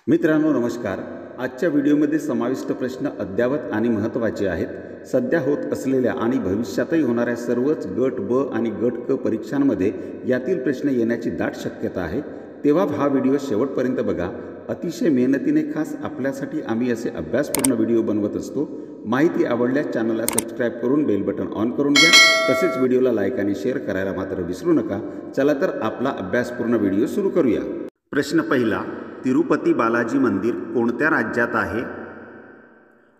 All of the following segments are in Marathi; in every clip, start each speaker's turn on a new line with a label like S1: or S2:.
S1: मित्रांनो नमस्कार। आजच्या व्हिडिओमध्ये समाविष्ट प्रश्न अद्ययावत आणि महत्त्वाचे आहेत। सध्या होत असलेल्या आणि भविष्यातही होणाऱ्या सर्वच गट ब आणि गट क परीक्षांमध्ये यातील प्रश्न येण्याची दाट शक्यता आहे। तेव्हा हा व्हिडिओ शेवटपर्यंत बघा। अतिशय मेहनतीने खास आपल्यासाठी आम्ही असे अभ्यासपूर्ण व्हिडिओ बनवत असतो। माहिती आवडल्यास चॅनलला सबस्क्राइब करून बेल बटन ऑन करून घ्या। तसेच व्हिडिओला लाईक आणि शेअर करायला मात्र विसरू नका। चला तर आपला अभ्यासपूर्ण व्हिडिओ सुरू करूया। प्रश्न पहिला, तिरुपती बालाजी मंदिर कोणत्या राज्यात आहे?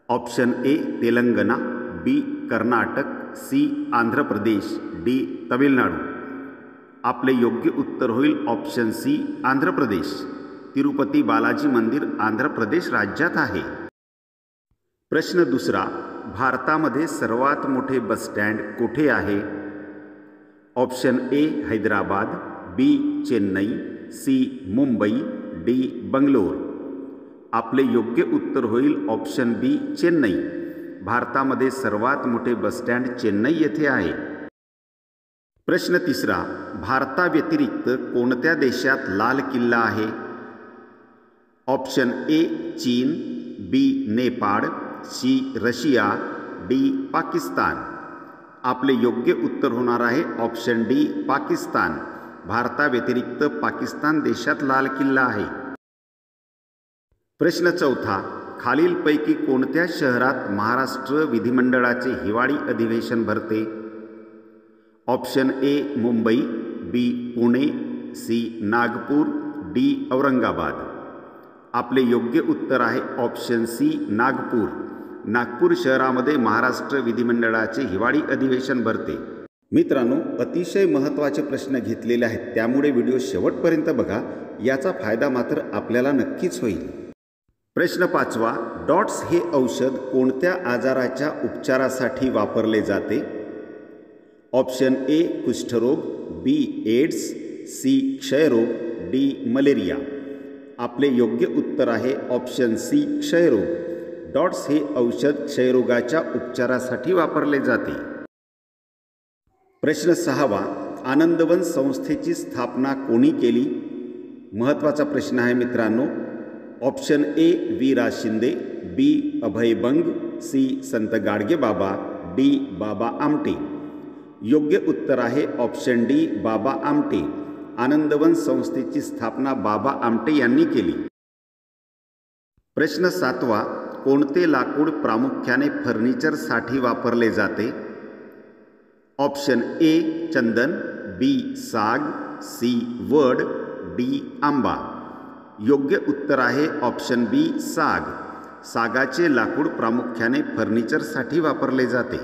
S1: Option A Telangana, B Karnataka, C Andhra Pradesh, D Tamil Nadu. आपले योग्य उत्तर होईल ऑप्शन सी आंध्र प्रदेश। तिरुपती बालाजी मंदिर आंध्र प्रदेश राज्यात आहे। प्रश्न दुसरा, भारतामध्ये सर्वात मोठे बस स्टँड कुठे आहे? Option A Hyderabad, B Chennai, C Mumbai, D Bangalore. आपले योग्य उत्तर होईल ऑप्शन बी चेन्नई। भारतामध्ये सर्वात मोठे बस स्टँड चेन्नई येथे आहे। प्रश्न तिसरा, भारताव्यतिरिक्त कोणत्या देशात लाल किल्ला आहे? ऑप्शन ए चीन, B Nepal, C Russia, D Pakistan. आपले योग्य उत्तर होणार आहे ऑप्शन डी पाकिस्तान। भारताव्यतिरिक्त पाकिस्तान देशात लाल किल्ला आहे। प्रश्न चौथा, खालीलपैकी कोणत्या शहरात महाराष्ट्र विधिमंडळाचे हिवाळी अधिवेशन भरते? Option A Mumbai, B Pune, C Nagpur, D Aurangabad. आपले योग्य उत्तर आहे ऑप्शन सी नागपूर। नागपूर शहरामध्ये महाराष्ट्र विधिमंडळाचे हिवाळी अधिवेशन भरते। मित्रांनो, अतिशय महत्त्वाचे प्रश्न घेतलेले आहेत, त्यामुळे व्हिडिओ शेवटपर्यंत बघा। याचा फायदा मात्र आपल्याला नक्कीच होईल। प्रश्न पाचवा, डॉट्स हे औषध कोणत्या आजाराच्या उपचारासाठी वापरले जाते? ऑप्शन ए कुष्ठरोग, बी एड्स, सी क्षयरोग, डी मलेरिया। आपले योग्य उत्तर आहे ऑप्शन सी क्षयरोग। डॉट्स हे औषध क्षयरोगाच्या उपचारासाठी वापरले जाते। प्रश्न सहावा, आनंदवन संस्थेची स्थापना कोणी केली? महत्त्वाचा प्रश्न आहे मित्रांनो। ऑप्शन ए वी रा शिंदे, बी अभय बंग, सी संत गाडगेबाबा, डी बाबा आमटे। योग्य उत्तर आहे ऑप्शन डी बाबा आमटे। आनंदवन संस्थेची स्थापना बाबा आमटे यांनी केली। प्रश्न सातवा, कोणते लाकूड प्रामुख्याने फर्निचरसाठी वापरले जाते? ऑप्शन ए चंदन, बी साग, सी वड, डी आंबा। योग्य उत्तर आहे ऑप्शन बी साग। सागाचे लाकूड प्रामुख्याने फर्निचरसाठी वापरले जाते।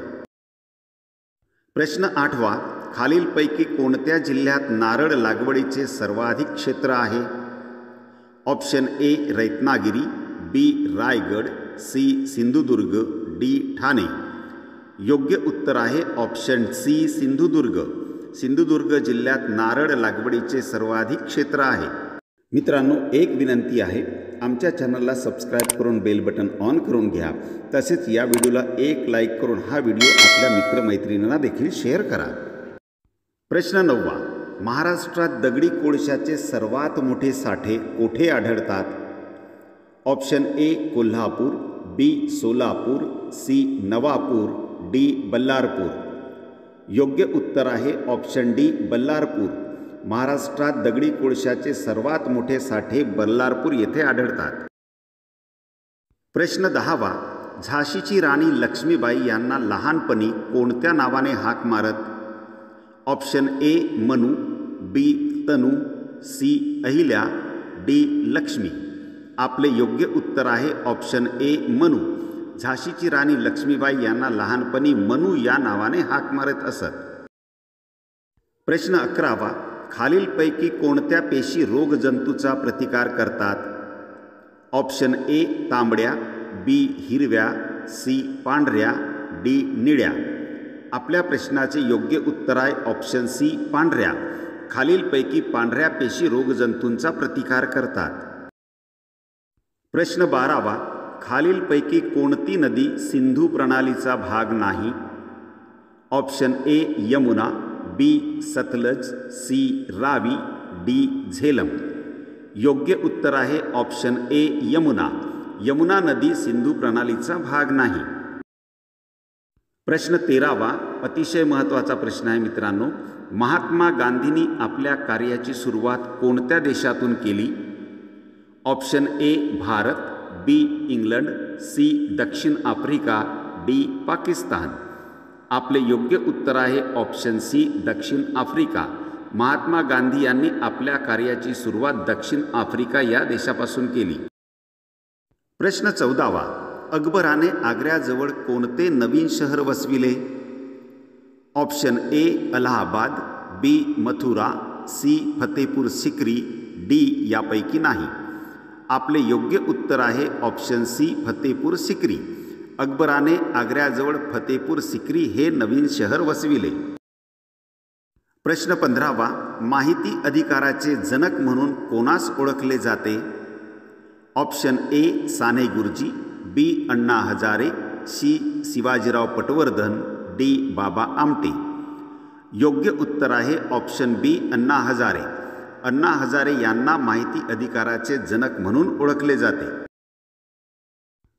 S1: प्रश्न आठवा, खालीलपैकी कोणत्या जिल्ह्यात नारळ लागवडीचे सर्वाधिक क्षेत्र आहे? Option A Ratnagiri, B Raigad, C Sindhudurg, D Thane. योग्य उत्तर आहे ऑप्शन सी सिंधुदुर्ग। सिंधुदुर्ग जिल्ह्यात नारळ लागवडीचे सर्वाधिक क्षेत्र आहे। मित्रांनो, एक विनंती आहे, आमच्या चॅनलला सबस्क्राइब करून बेल बटन ऑन करून घ्या। तसेच या व्हिडिओला एक लाईक करून हा व्हिडिओ आपल्या मित्रमैत्रिणींना देखील शेअर करा। प्रश्न नववा, महाराष्ट्रात दगडी कोळशाचे सर्वात मोठे साठे कोठे आढळतात? Option A Kolhapur, B Solapur, C Navapur, D Ballarpur. योग्य उत्तर आहे ऑप्शन डी बल्लारपूर। महाराष्ट्रात दगडी कोळशाचे सर्वात मोठे साठे बल्लारपूर येथे आढळतात। प्रश्न दहावा, झाशीची राणी लक्ष्मीबाई यांना लहानपणी कोणत्या नावाने हाक मारत? Option A Manu, B Tanu, C Ahilya, D Lakshmi. आपले योग्य उत्तर आहे ऑप्शन ए मनू। झाशीची राणी लक्ष्मीबाई यांना लहानपणी मनू या नावाने हाक मारत असत। प्रश्न अकरावा, खालीलपैकी कोणत्या पेशी रोगजंतूचा प्रतिकार करतात? ऑप्शन ए तांबड्या, बी हिरव्या, सी पांढऱ्या, डी निळ्या। आपल्या प्रश्नाचे योग्य उत्तर आहे ऑप्शन सी पांढऱ्या। खालीलपैकी पांढऱ्या पेशी रोगजंतूंचा प्रतिकार करतात। प्रश्न बारावा, खालीलपैकी कोणती नदी सिंधू प्रणालीचा भाग नाही? Option A Yamuna, B Sutlej, C Ravi, D Jhelum. योग्य उत्तर आहे ऑप्शन ए यमुना. यमुना नदी सिंधू प्रणालीचा भाग नाही. प्रश्न 13वा अतिशय महत्त्वाचा प्रश्न आहे मित्रांनो. महात्मा गांधींनी आपल्या कार्याची सुरुवात कोणत्या देशातून केली? Option A Bharat, B England, C दक्षिण आफ्रिका, डी पाकिस्तान. आपले योग्य उत्तर आहे ऑप्शन सी दक्षिण आफ्रिका. महात्मा गांधी यांनी आपल्या कार्याची सुरुवात दक्षिण आफ्रिका या देशापासून केली. प्रश्न 14वा अकबराने आग्र्याजवळ कोणते नवीन शहर वसविले? Option A Allahabad, B Mathura, C Fatehpur Sikri, D यापैकी नाही. आपले योग्य उत्तर आहे ऑप्शन सी फतेपूर सिक्री. अकबराने आग्र्याजवळ फतेपूर सिक्री हे नवीन शहर वसविले. प्रश्न 15वा माहिती अधिकाराचे जनक म्हणून कोणास ओळखले जाते? ऑप्शन ए साने गुरुजी, बी अण्णा हजारे, सी शिवाजीराव पटवर्धन, डी बाबा आमटे. योग्य उत्तर आहे ऑप्शन बी अण्णा हजारे. अण्णा हजारे यांना माहिती अधिकाराचे जनक म्हणून ओळखले जाते.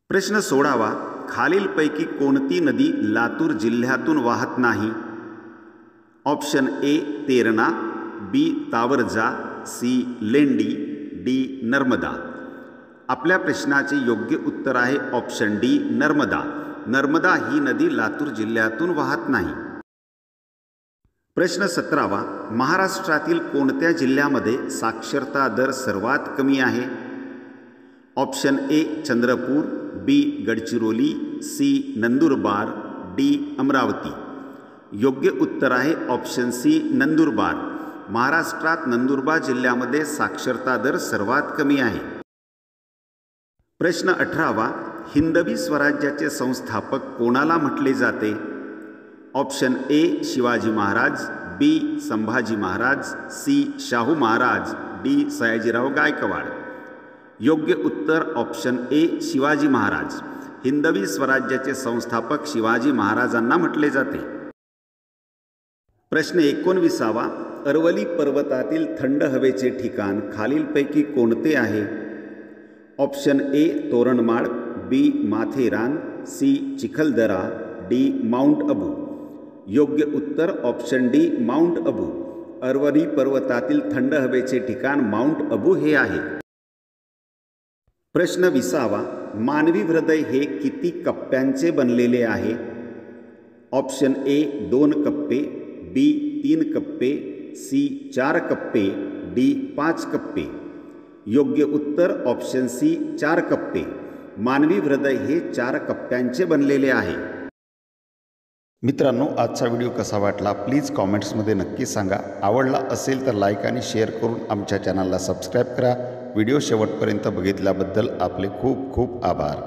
S1: प्रश्न 16वा खालीलपैकी कोणती नदी लातूर जिल्ह्यातून वाहत नाही? Option A Terna, B Tawarja, C Lendi, D Narmada. आपल्या प्रश्नाचे योग्य उत्तर आहे ऑप्शन डी नर्मदा. नर्मदा ही नदी लातूर जिल्ह्यातून वाहत नाही. प्रश्न 17वा महाराष्ट्रातील कोणत्या जिल्ह्यामध्ये साक्षरता दर सर्वात कमी आहे? Option A Chandrapur, B Gadchiroli, C Nandurbar, D Amravati. योग्य उत्तर आहे ऑप्शन सी नंदुरबार. महाराष्ट्रात नंदुरबार जिल्ह्यामध्ये साक्षरता दर सर्वात कमी आहे. प्रश्न 18वा हिंदवी स्वराज्याचे संस्थापक कोणाला म्हटले जाते? Option A Shivaji Maharaj, B Sambhaji Maharaj, C Shahu Maharaj, D Sayajirao Gaikwad. योग्य उत्तर ऑप्शन ए शिवाजी महाराज. हिंदवी स्वराज्याचे संस्थापक शिवाजी महाराजांना म्हटले जाते. प्रश्न 19वा अरवली पर्वतातील थंड हवेचे ठिकाण खालीलपैकी कोणते आहे? Option A Toranmal, B Matheran, C Chikhaldara, D mount Abu. योग्य उत्तर option D mount Abu. Aravali पर्वतातील थंड हवेचे ठिकाण माउंट अबू हे आहे. प्रश्न 20वा मानवी हृदय हे किती कप्प्यांचे बनलेले आहे? ऑप्शन ए 2 कप्पे, बी 3 कप्पे, सी 4 कप्पे, डी 5 कप्पे. योग्य उत्तर ऑप्शन सी 4 कप्पे. मानवी हृदय हे 4 कप्प्यांचे बनलेले आहे. मित्रांनो आजचा व्हिडिओ कसा वाटला प्लीज कॉमेंट्समध्ये नक्की सांगा. आवडला असेल तर लाईक आणि शेअर करून आमच्या चॅनलला सबस्क्राईब करा. व्हिडिओ शेवटपर्यंत बघितल्याबद्दल आपले खूप खूप आभार.